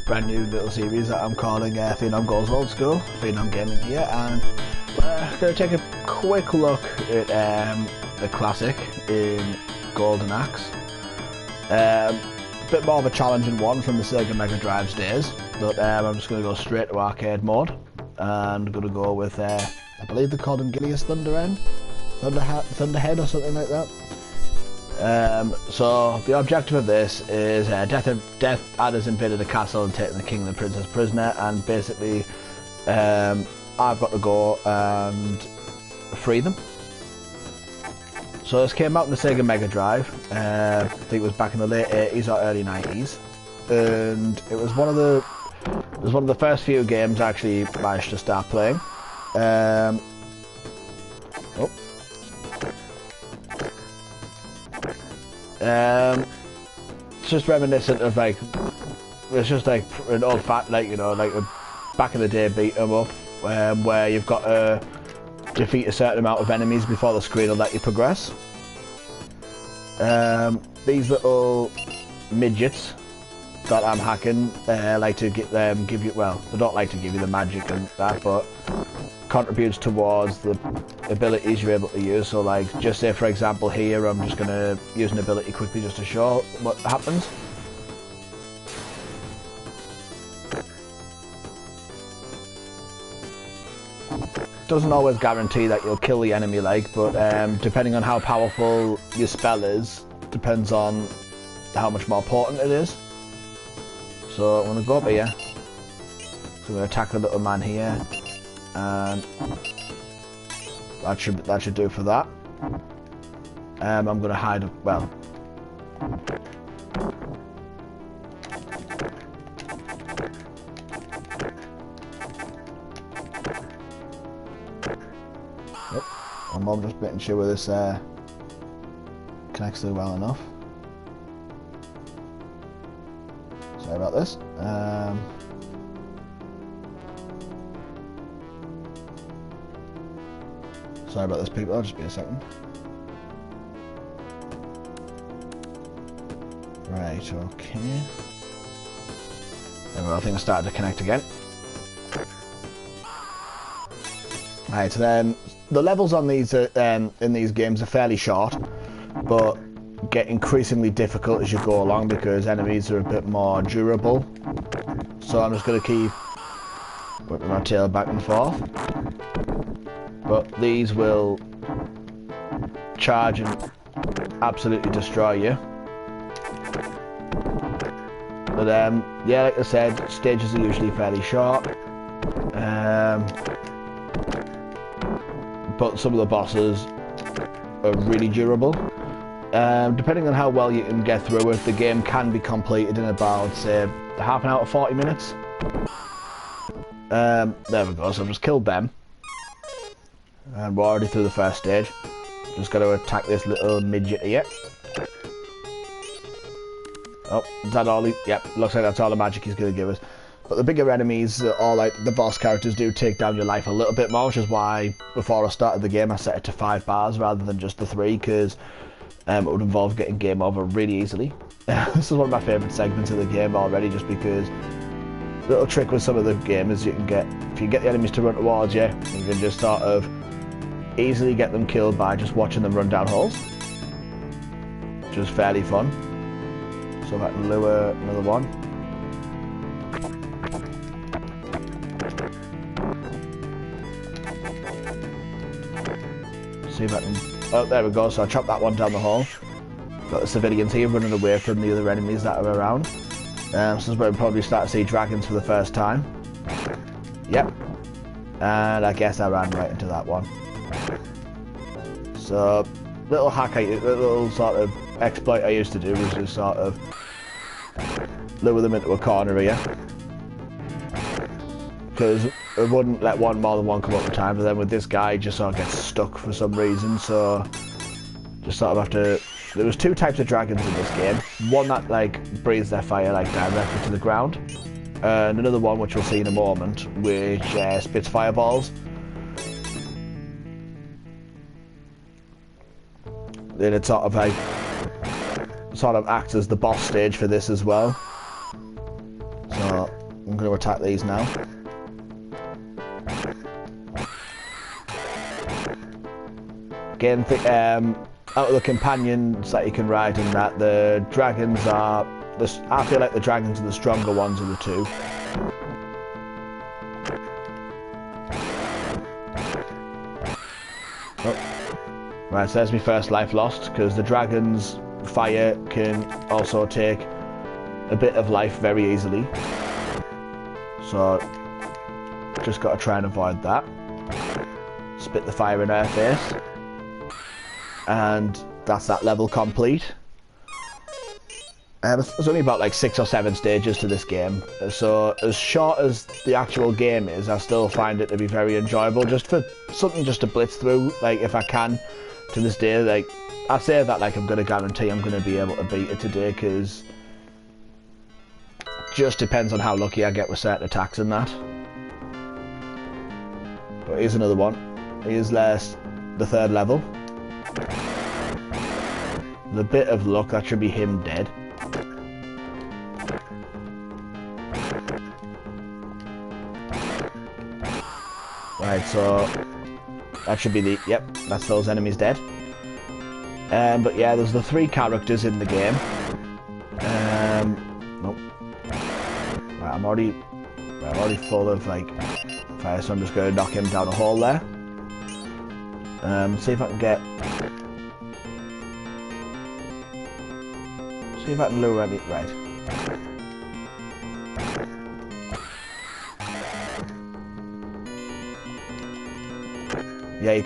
brand new little series that I'm calling Phenom Goes Old School, Phenom Gaming here, and we're going to take a quick look at the classic in Golden Axe. A bit more of a challenging one from the Sega Mega Drive's days, but I'm just going to go straight to arcade mode, and I'm going to go with, I believe they called him Gilius Thunderhead or something like that. So the objective of this is Death Adder's invaded a castle and taken the king and the princess prisoner, and basically I've got to go and free them. So this came out in the Sega Mega Drive. I think it was back in the late 80s or early 90s, and it was one of the first few games I actually managed to start playing. It's just reminiscent of it's just like an old fat, like a back in the day beat 'em up, where you've got to defeat a certain amount of enemies before the screen will let you progress. These little midgets that I'm hacking like to give you, well, they don't like to give you the magic and that, but contributes towards the abilities you're able to use. So like, just say for example here, I'm just going to use an ability quickly just to show what happens. Doesn't always guarantee that you'll kill the enemy, but depending on how powerful your spell is, depends on how much more potent it is. So I'm going to go up here, so I'm going to attack the little man here, and that should do for that. I'm going to hide, well, I'm just making sure this connects through well enough. Sorry about this. Sorry about this, people. I'll just be a second. Right, okay. There we go, I think I started to connect again. Right, so then the levels on these in these games are fairly short, but get increasingly difficult as you go along because enemies are a bit more durable. So I'm just going to keep whipping my tail back and forth. But these will charge and absolutely destroy you. But yeah, like I said, stages are usually fairly short. But some of the bosses are really durable. Depending on how well you can get through it, the game can be completed in about, say, half an hour to 40 minutes. There we go, so I've just killed them. And we're already through the first stage. Just got to attack this little midget here. Oh, is that all? Yep, looks like that's all the magic he's going to give us. But the bigger enemies, or like the boss characters, do take down your life a little bit more, which is why before I started the game I set it to 5 bars rather than just the 3, because it would involve getting game over really easily. This is one of my favourite segments of the game already, just because the little trick with some of the game is you can get, if you get the enemies to run towards you, you can just sort of easily get them killed by just watching them run down holes, which is fairly fun. So if I can lure another one. See if I can, oh there we go, so I chopped that one down the hole. Got the civilians here running away from the other enemies that are around. So this is where we probably start to see dragons for the first time. Yep. And I guess I ran right into that one. So, little hack, little sort of exploit I used to do was just sort of lure them into a corner here. Because it wouldn't let more than one come up at a time, but then with this guy, just sort of gets stuck for some reason, so just sort of have to. There was 2 types of dragons in this game. One that like breathes their fire like directly to the ground, and another one which we'll see in a moment, which spits fireballs. Then it sort of acts as the boss stage for this as well. So I'm going to attack these now. Again, out of the companions that you can ride in that, the dragons are... I feel like the dragons are the stronger ones of the two. Oh. Right, so there's my first life lost, because the dragon's fire can also take a bit of life very easily. So, just got to try and avoid that. Spit the fire in her face. And that's that level complete. There's only about like 6 or 7 stages to this game, so as short as the actual game is, I still find it to be very enjoyable, just for something just to blitz through, like if I can, to this day. Like, I say that like I'm going to guarantee I'm going to be able to beat it today, because just depends on how lucky I get with certain attacks and that. But here's another one. Here's the 3rd level. The bit of luck, that should be him dead. Right, so that should be the... Yep, that's those enemies dead. But yeah, there's the 3 characters in the game. Nope. Right, I'm already full of like fire, so I'm just going to knock him down a hole there. See if I can get... See if I can lure any... Right. Yeah, you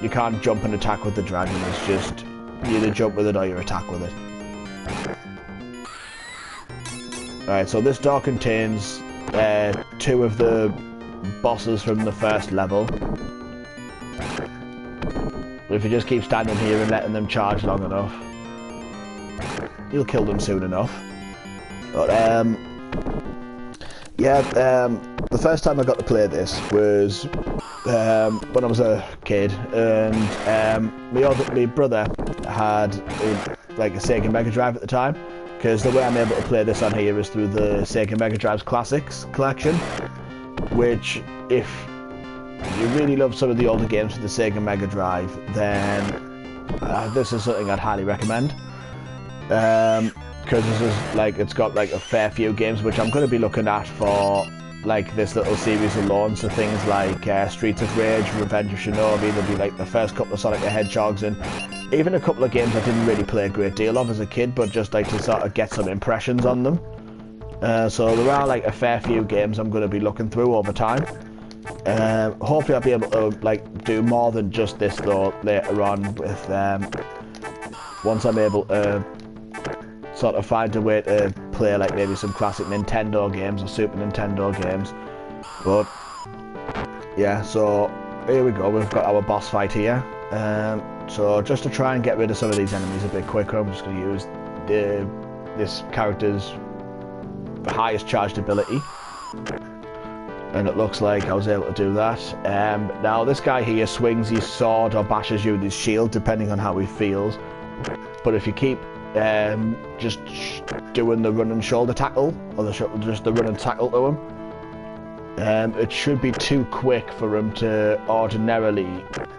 can't jump and attack with the dragon. It's just you either jump with it or you attack with it. Alright, so this door contains 2 of the bosses from the 1st level. If you just keep standing here and letting them charge long enough, you'll kill them soon enough. But yeah, the first time I got to play this was when I was a kid, and my brother had like a Sega Mega Drive at the time, because the way I'm able to play this on here is through the Sega Mega Drive's Classics collection, which, if you really love some of the older games for the Sega Mega Drive, then this is something I'd highly recommend. Because this is like, it's got like a fair few games which I'm going to be looking at for like this little series alone. So things like Streets of Rage, Revenge of Shinobi, there'll be like the first couple of Sonic the Hedgehogs, and even a couple of games I didn't really play a great deal of as a kid, but just like to sort of get some impressions on them. So there are like a fair few games I'm going to be looking through over time. Hopefully I'll be able to like do more than just this though later on, with once I'm able to sort of find a way to play like maybe some classic Nintendo games or Super Nintendo games. But yeah, so here we go, we've got our boss fight here. So just to try and get rid of some of these enemies a bit quicker, I'm just going to use this character's highest charged ability, and it looks like I was able to do that. Now this guy here swings his sword or bashes you with his shield depending on how he feels, but if you keep just doing the run and shoulder tackle, or just the run and tackle to him, it should be too quick for him to ordinarily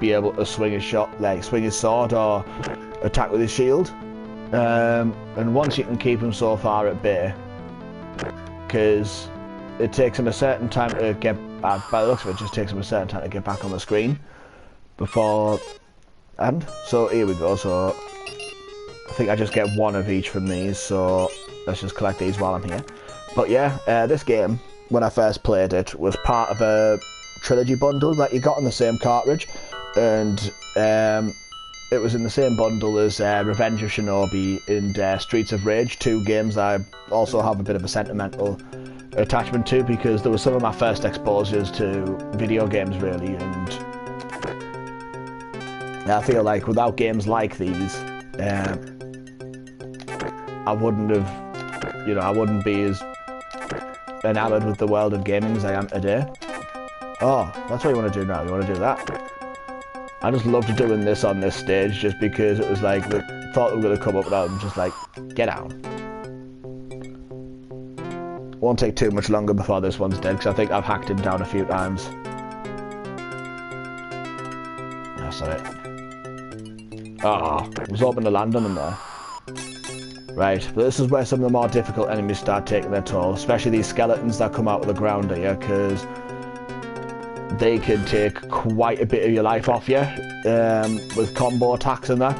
be able to swing his sword or attack with his shield. And once you can keep him so far at bay, because it takes him a certain time to get back, by the looks of it, just takes him a certain time to get back on the screen before. And so here we go. So I think I just get 1 of each from these, so let's just collect these while I'm here. But yeah, this game, when I first played it, was part of a trilogy bundle that you got on the same cartridge, and it was in the same bundle as Revenge of Shinobi and Streets of Rage, 2 games I also have a bit of a sentimental attachment to, because they were some of my first exposures to video games really, and I feel like without games like these, I wouldn't have, I wouldn't be as enamored with the world of gaming as I am today. Oh, that's what you want to do now, you want to do that? I just loved doing this on this stage just because it was like, the thought they were going to come up without them, just like, get out. Won't take too much longer before this one's dead, because I think I've hacked him down a few times. That's it. Ah, I was hoping to land on him there. Right, but this is where some of the more difficult enemies start taking their toll, especially these skeletons that come out of the ground here, because they can take quite a bit of your life off you with combo attacks and that.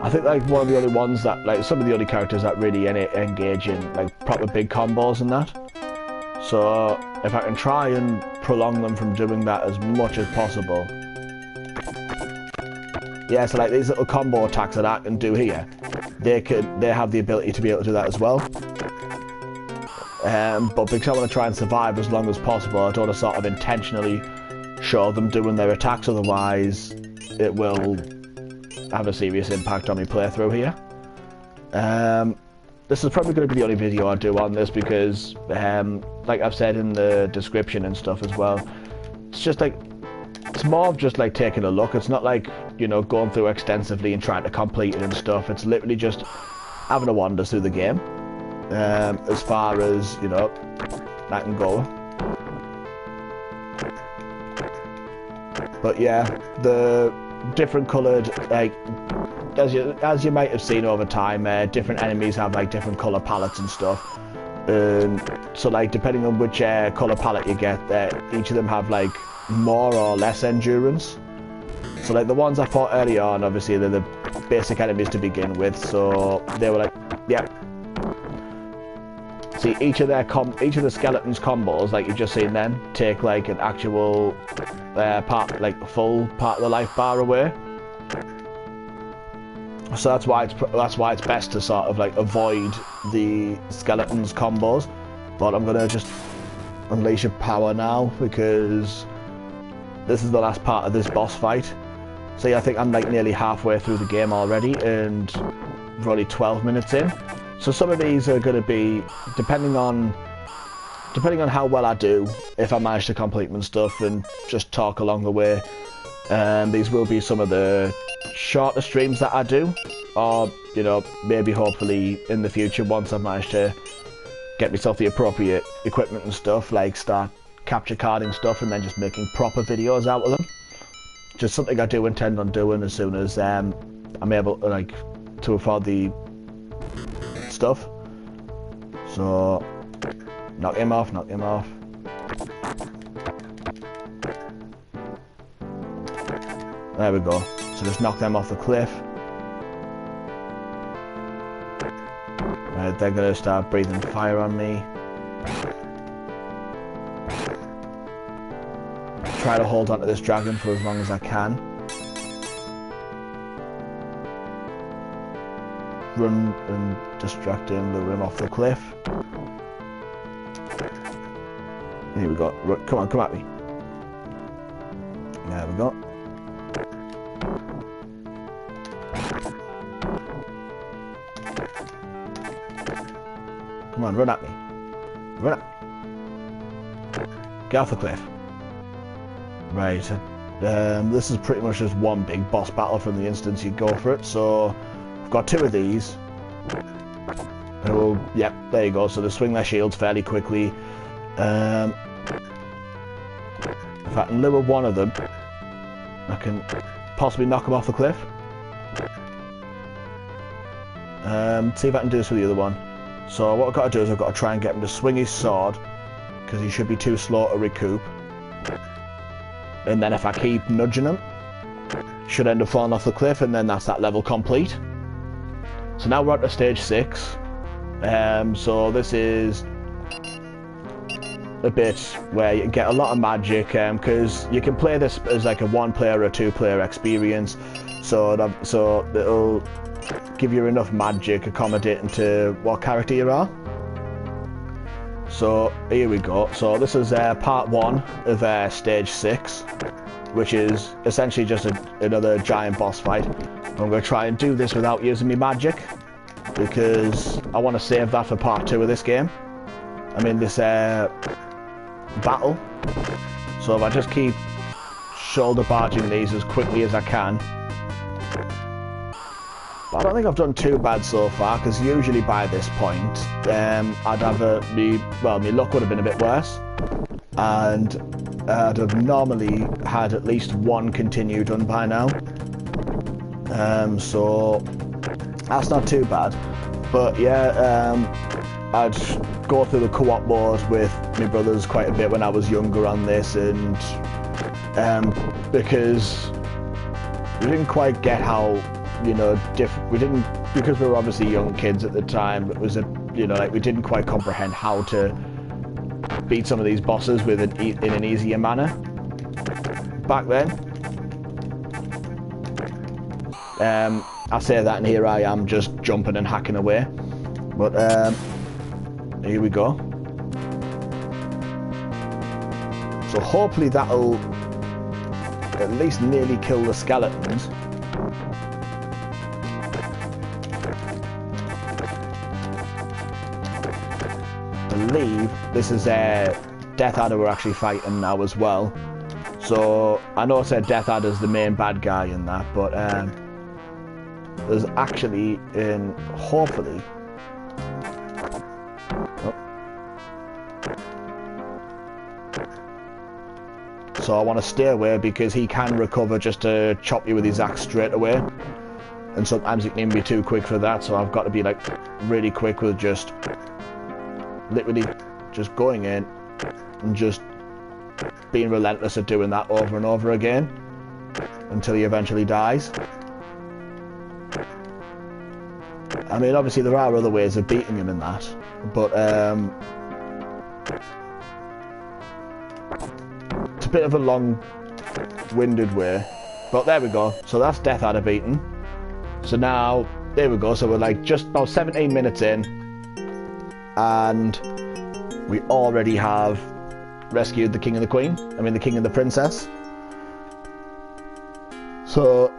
I think like one of the only ones that, like some of the only characters that really engage in like proper big combos and that. So if I can try and prolong them from doing that as much as possible. Yeah, so like these little combo attacks that I can do here, they have the ability to be able to do that as well. But because I want to try and survive as long as possible, I don't want to sort of intentionally show them doing their attacks, otherwise it will have a serious impact on my playthrough here. This is probably going to be the only video I do on this because, like I've said in the description and stuff as well, it's just like, it's more of just like taking a look. It's not like, you know, going through extensively and trying to complete it and stuff. It's literally just having a wander through the game, as far as, you know, that can go. But yeah, the different coloured, like, as you might have seen over time, different enemies have like different colour palettes and stuff. So like depending on which colour palette you get, each of them have like more or less endurance. So like the ones I fought earlier on, obviously they're the basic enemies to begin with, so they were like, yeah. See, each of the skeletons combos, like you've just seen then, take like an actual full part of the life bar away. So that's why it's best to sort of like avoid the skeletons combos. But I'm gonna just unleash a power now because this is the last part of this boss fight. See, I think I'm like nearly halfway through the game already, and we're only 12 minutes in. So some of these are going to be, depending on how well I do, if I manage to complete them and stuff and just talk along the way, these will be some of the shorter streams that I do, or, you know, maybe hopefully in the future, once I've managed to get myself the appropriate equipment and stuff, like start capture carding stuff and then just making proper videos out of them. Just something I do intend on doing as soon as I'm able to afford the stuff. So knock him off. There we go. So just knock them off the cliff. Right, they're gonna start breathing fire on me. Try to hold onto this dragon for as long as I can. Run and distract him, lure him off the cliff. Here we go. Come on, come at me. There we go. Come on, run at me. Run at me. Get off the cliff. Right. This is pretty much just one big boss battle from the instance you go for it. So I've got two of these. Oh, yep, there you go. So they swing their shields fairly quickly. If I can lure one of them, I can possibly knock him off the cliff. See if I can do this with the other one. So what I've got to do is I've got to try and get him to swing his sword, because he should be too slow to recoup. And then if I keep nudging him, should end up falling off the cliff, and then that's that level complete. So now we're on to stage 6. So this is a bit where you get a lot of magic, because you can play this as like a 1-player or 2-player experience. So it'll give you enough magic accommodating to what character you are. So here we go. So this is part 1 of stage 6, which is essentially just another giant boss fight. I'm going to try and do this without using my magic, because I want to save that for part 2 of this game. I mean this battle. So if I just keep shoulder barging these as quickly as I can, But I don't think I've done too bad so far, because usually by this point, I'd have my luck would have been a bit worse, and I'd have normally had at least one continue done by now. So that's not too bad. But yeah, I'd go through the co-op mode with my brothers quite a bit when I was younger on this, and because we didn't quite get how, you know, because we were obviously young kids at the time. It was we didn't quite comprehend how to beat some of these bosses in an easier manner back then. I say that, and here I am just jumping and hacking away. But here we go. So hopefully that'll at least nearly kill the skeletons. I believe this is Death Adder we're actually fighting now as well. So I know I said Death Adder's the main bad guy in that, but there's actually hopefully. Oh. So I want to stay away, because he can recover just to chop you with his axe straight away, and sometimes it can be too quick for that. So I've got to be like really quick with just literally just going in and just being relentless at doing that over and over again until he eventually dies. I mean, obviously there are other ways of beating him in that, but it's a bit of a long-winded way. But there we go. So that's Death Adder beaten. So now, there we go. So we're like just about 17 minutes in, and we already have rescued the King and the Queen. I mean, the King and the Princess. So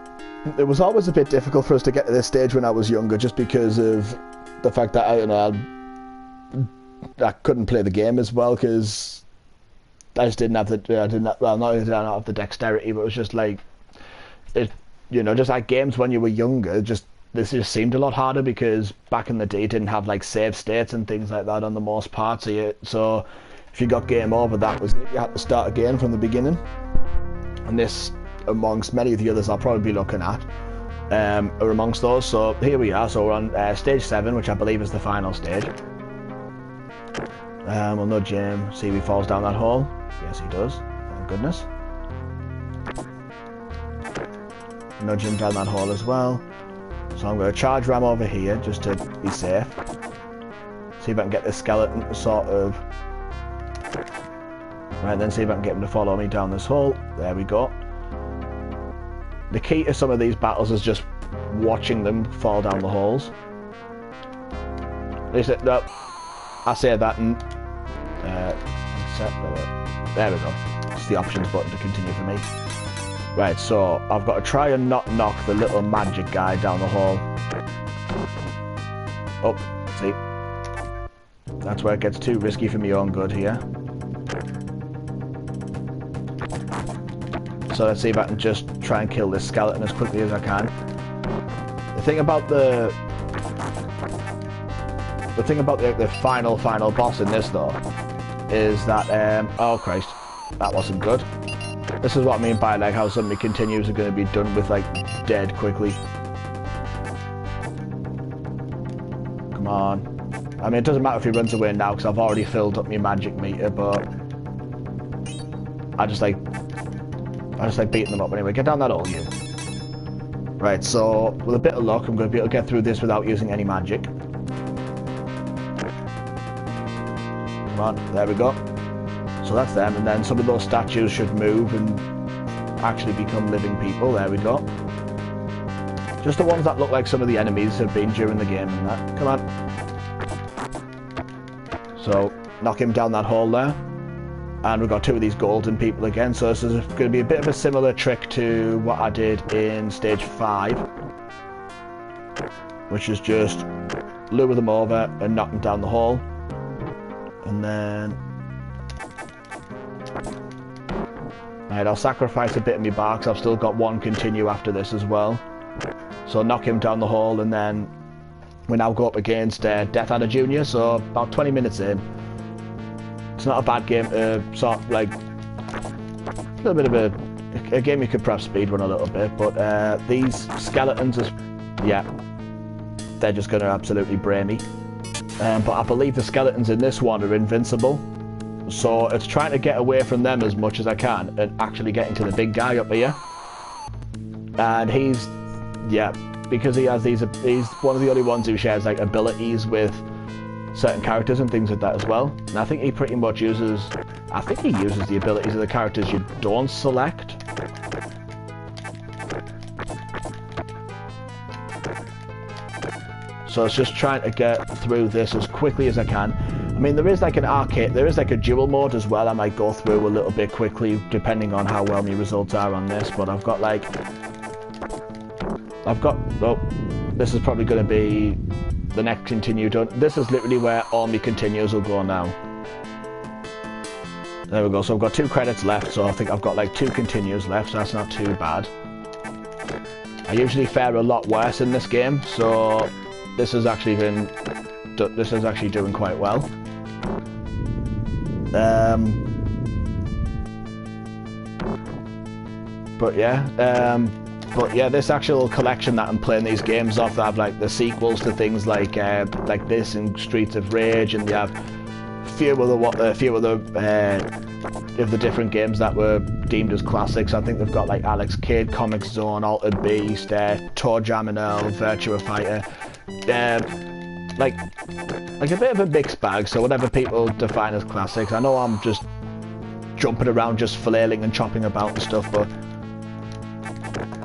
it was always a bit difficult for us to get to this stage when I was younger, just because of the fact that I couldn't play the game as well, because I just didn't have the not only did I not have the dexterity, but it was just like just like games when you were younger, this just seemed a lot harder, because back in the day you didn't have like save states and things like that on the most part. So if you got game over, that was it. You had to start again from the beginning. And this, amongst many of the others I'll probably be looking at, are amongst those. So here we are. So we're on stage 7, which I believe is the final stage. We'll nudge him, see if he falls down that hole. Yes, he does. Thank goodness. Nudge him down that hole as well. So I'm going to charge ram over here just to be safe. See if I can get this skeleton to sort of... Right, then see if I can get him to follow me down this hole. There we go. The key to some of these battles is just watching them fall down the holes. No, I say that and... there we go. It's the options button to continue for me. Right, so I've got to try and not knock the little magic guy down the hole. Oh, see? That's where it gets too risky for my own good here. So let's see if I can just try and kill this skeleton as quickly as I can. The thing about the final boss in this though is that oh Christ, that wasn't good. This is what I mean by like how some of my continues are going to be done with like dead quickly. Come on. I mean, it doesn't matter if he runs away now because I've already filled up my magic meter, but I just like beating them up anyway. Get down that hole, you. Right, so with a bit of luck, I'm going to be able to get through this without using any magic. Come on, there we go. So that's them, and then some of those statues should move and actually become living people. There we go. Just the ones that look like some of the enemies have been during the game and that. Come on. So, knock him down that hole there. And we've got 2 of these golden people again, so this is going to be a bit of a similar trick to what I did in stage 5. Which is just lure them over and knock them down the hole. And then... Right, I'll sacrifice a bit of my bar because I've still got 1 continue after this as well. so knock him down the hole, and then we now go up against Death Adder Jr., so about 20 minutes in. It's not a bad game to sort of like, a little bit of a game you could perhaps speedrun a little bit, but these skeletons, yeah, they're just going to absolutely brain me. But I believe the skeletons in this one are invincible, so it's trying to get away from them as much as I can and actually getting to the big guy up here. And he's, yeah, because he has these, he's one of the only ones who shares like abilities with certain characters and things like that as well. And I think he pretty much uses, I think he uses the abilities of the characters you don't select. So it's just trying to get through this as quickly as I can. I mean, there is like an arcade, there is like a dual mode as well. I might go through a little bit quickly depending on how well my results are on this, but I've got like, oh, this is probably going to be the next continue done. This is literally where all my continues will go now. There we go, so I've got 2 credits left, so I think I've got like 2 continues left, so that's not too bad. I usually fare a lot worse in this game, so this has actually been, this is actually doing quite well. But yeah, this actual collection that I'm playing these games off, they have like the sequels to things like this and Streets of Rage, and they have a few of the different games that were deemed as classics. I think they've got like Alex Kidd, Comic Zone, Altered Beast, Toe Jam and Earl, Virtua Fighter. Like a bit of a mixed bag, so whatever people define as classics. I know I'm just jumping around, just flailing and chopping about and stuff, but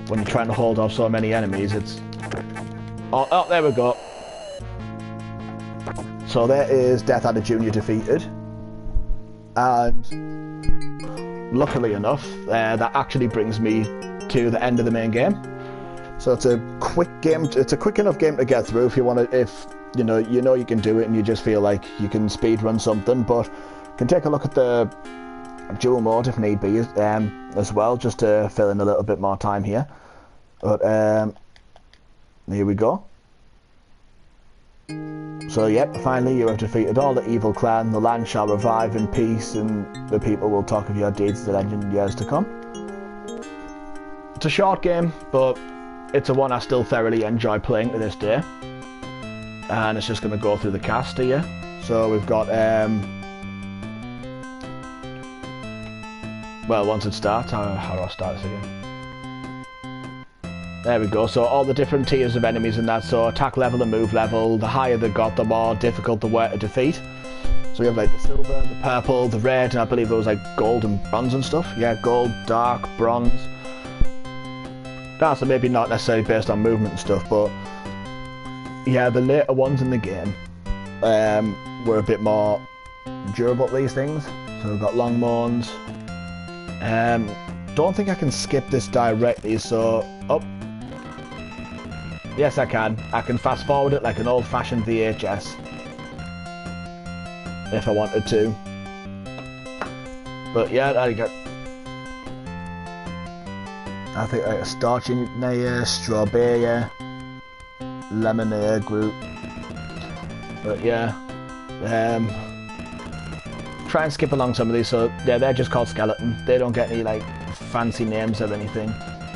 when you're trying to hold off so many enemies, it's... Oh, there we go. So there is Death Adder Jr. defeated. And luckily enough, that actually brings me to the end of the main game. So it's a quick game, it's a quick enough game to get through if you want to, if you know you can do it and you just feel like you can speed run something, but you can take a look at the dual mode if need be as well, just to fill in a little bit more time here. But here we go. So yep, finally you have defeated all the evil clan. The land shall revive in peace, and the people will talk of your deeds to the legend in years to come. It's a short game, but it's a one I still thoroughly enjoy playing to this day. And it's just going to go through the cast here. So we've got well, once it starts, how do I start this again? There we go, so all the different tiers of enemies in that, so attack level and move level, the higher they got, the more difficult they were to defeat. So we have like the silver, the purple, the red, and I believe it was like gold and bronze and stuff. Yeah, gold, dark, bronze. So maybe not necessarily based on movement and stuff, but yeah, the later ones in the game were a bit more durable to these things. So we've got long moans. Don't think I can skip this directly, so yes I can. I can fast forward it like an old-fashioned VHS if I wanted to. But yeah, I think like a starch in there, strawberry, lemonade group. But yeah, try and skip along some of these. So yeah, they're just called Skeleton. They don't get any like fancy names or anything.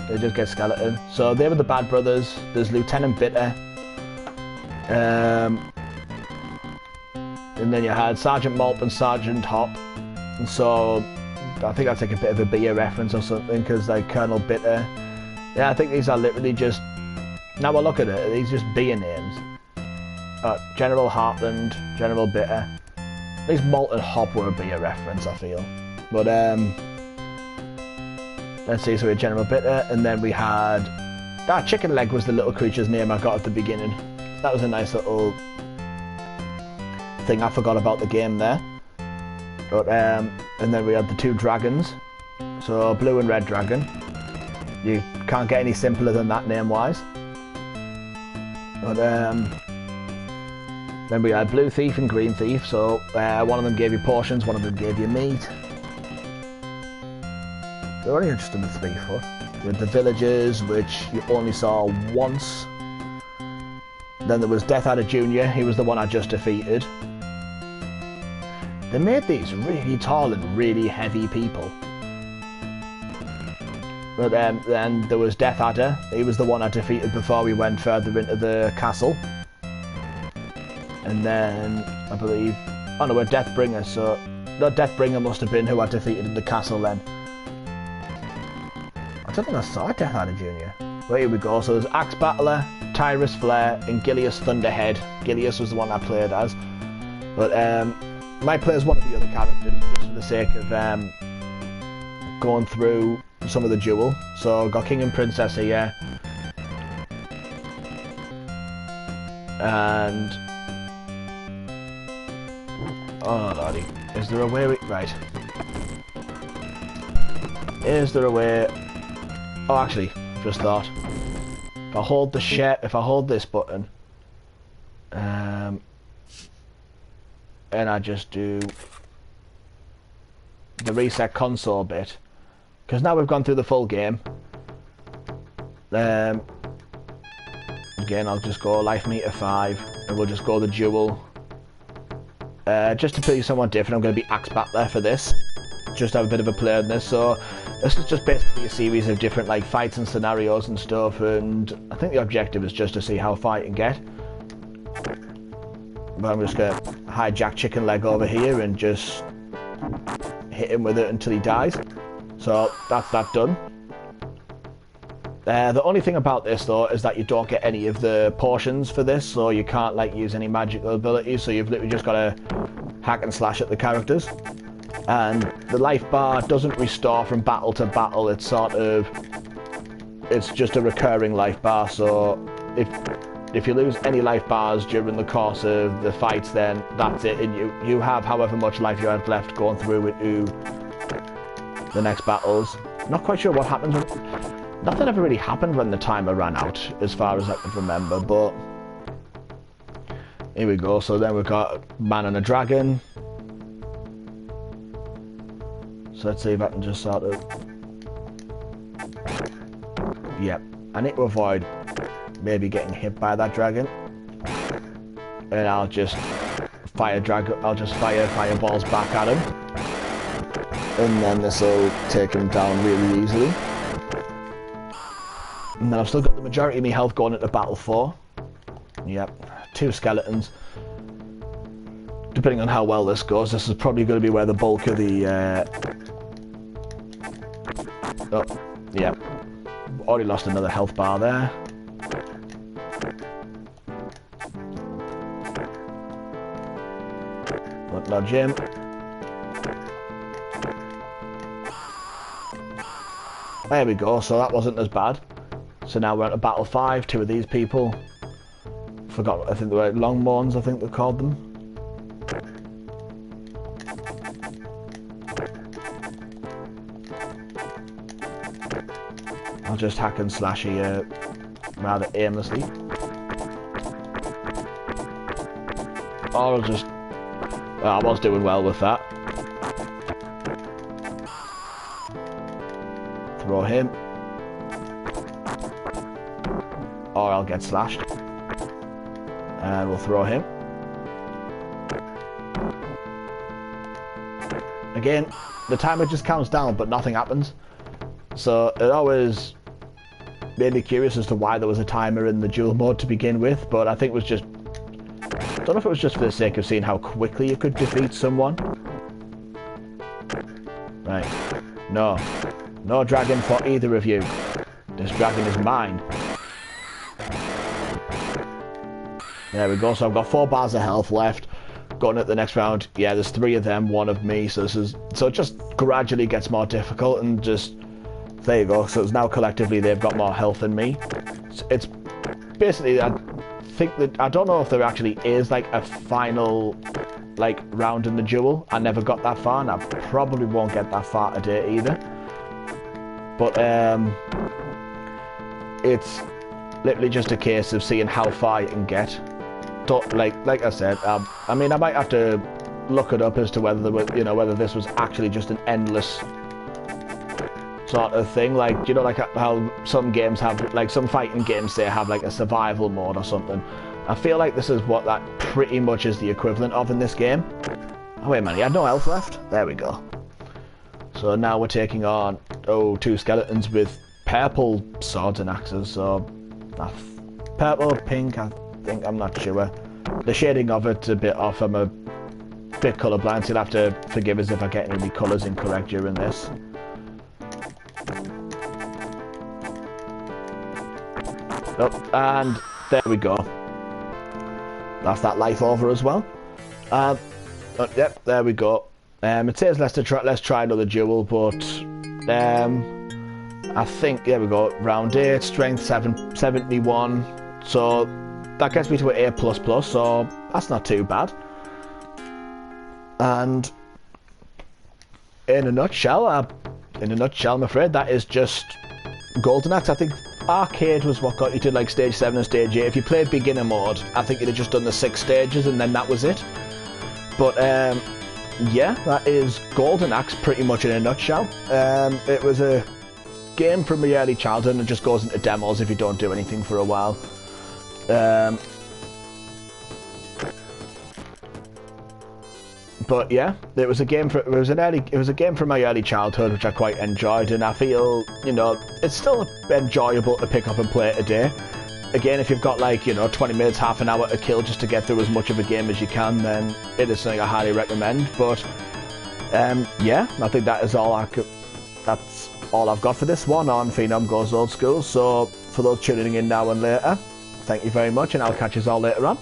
They just get Skeleton. So they were the Bad Brothers. There's Lieutenant Bitter. And then you had Sergeant Malt and Sergeant Hop. And so I think that's like a bit of a beer reference or something, because like Colonel Bitter. Yeah, I think these are literally just, now I look at it, these are just beer names. General Heartland, General Bitter. At least Malt and Hop were a beer reference, I feel. But let's see, so we had General Bitter, and then we had... Chicken Leg was the little creature's name I got at the beginning. That was a nice little thing I forgot about the game there. But, and then we had the 2 dragons. So, Blue and Red Dragon. You can't get any simpler than that name-wise. But, then we had Blue Thief and Green Thief. So, one of them gave you potions, one of them gave you meat. They're only interested in the 3 foot. You had the villagers, which you only saw once. Then there was Death Adder Jr., he was the one I just defeated. They made these really tall and really heavy people. But then there was Death Adder, he was the one I defeated before we went further into the castle. And then, I believe, oh no, we're Deathbringer, so... No, Deathbringer must have been who I defeated in the castle then. I don't think I saw Death Adder Jr. Well, here we go, so there's Axe Battler, Tyrus Flare, and Gilius Thunderhead. Gilius was the one I played as. But, might play as one of the other characters, just for the sake of, going through some of the duel. So, got King and Princess here. And... oh, lordy. Is there a way we... right. Is there a way... oh, actually, just thought. If I hold the if I hold this button... and I just do... the reset console bit. Because now we've gone through the full game. Again, I'll just go Life Meter 5. And we'll just go the duel. Just to play someone different, I'm going to be Axe Battler for this. Just have a bit of a play on this. So this is just basically a series of different like fights and scenarios and stuff. And I think the objective is just to see how far I can get. But I'm just going to hijack Chicken Leg over here and just hit him with it until he dies. So that's that done. The only thing about this though is that you don't get any of the potions for this, so you can't like use any magical abilities, so you've literally just got to hack and slash at the characters. And the life bar doesn't restore from battle to battle, it's just a recurring life bar, so if you lose any life bars during the course of the fights, then that's it, and you have however much life you have left going through into the next battles. Not quite sure what happens when... nothing ever really happened when the timer ran out, as far as I can remember, but... here we go, so then we've got Man and a Dragon. So let's see if I can just sort of... yep, I need to avoid maybe getting hit by that dragon. And I'll just fire fireballs back at him. And then this will take him down really easily. And then I've still got the majority of my health going into battle 4. Yep, 2 skeletons. Depending on how well this goes, this is probably going to be where the bulk of the... oh, yeah. Already lost another health bar there. But nudge him. There we go, so that wasn't as bad. So now we're on to battle 5, 2 of these people. Forgot, I think they were Longmorns, I think they called them. I'll just hack and slash here rather aimlessly. Or I'll just... I was doing well with that. Throw him. Or I'll get slashed. And we'll throw him. Again, the timer just counts down, but nothing happens. So it always made me curious as to why there was a timer in the duel mode to begin with, but I think it was just... I don't know if it was just for the sake of seeing how quickly you could defeat someone. Right. No. No dragon for either of you. This dragon is mine. There we go, so I've got 4 bars of health left. Going at the next round, yeah, there's 3 of them, 1 of me, so it just gradually gets more difficult, and just... there you go, so it's now collectively they've got more health than me. It's basically, I think that, I don't know if there actually is like a final like round in the duel. I never got that far, and I probably won't get that far today either. But it's literally just a case of seeing how far you can get. Don't, like I said, I mean, I might have to look it up as to whether there was, whether this was actually just an endless sort of thing. Like, you know, like how some games have, like some fighting games, they have like a survival mode or something. I feel like this is what that pretty much is the equivalent of in this game. Oh, wait a minute, he had no health left? There we go. So now we're taking on, two skeletons with purple swords and axes, so... purple, pink, I think, I'm not sure. The shading of it's a bit off, I'm a bit colourblind, so you'll have to forgive us if I get any colours incorrect during this. Oh, and there we go. That's that life over as well. Yep, there we go. It says let's try another duel, but I think, there we go, round 8, strength 71, so that gets me to an A++, so that's not too bad. And in a nutshell, I'm afraid that is just Golden Axe. I think Arcade was what got you to like stage 7 and stage 8. If you played beginner mode, I think you'd have just done the 6 stages and then that was it. But yeah, that is Golden Axe pretty much in a nutshell. It was a game from my early childhood and it just goes into demos if you don't do anything for a while. But yeah, it was a game from my early childhood which I quite enjoyed, and I feel, you know, it's still enjoyable to pick up and play today. Again, if you've got like, you know, 20 minutes, half an hour to kill just to get through as much of a game as you can, then it is something I highly recommend. But yeah, I think that is all that's all I've got for this one on Phenom Goes Old School. So for those tuning in now and later, thank you very much, and I'll catch you all later on.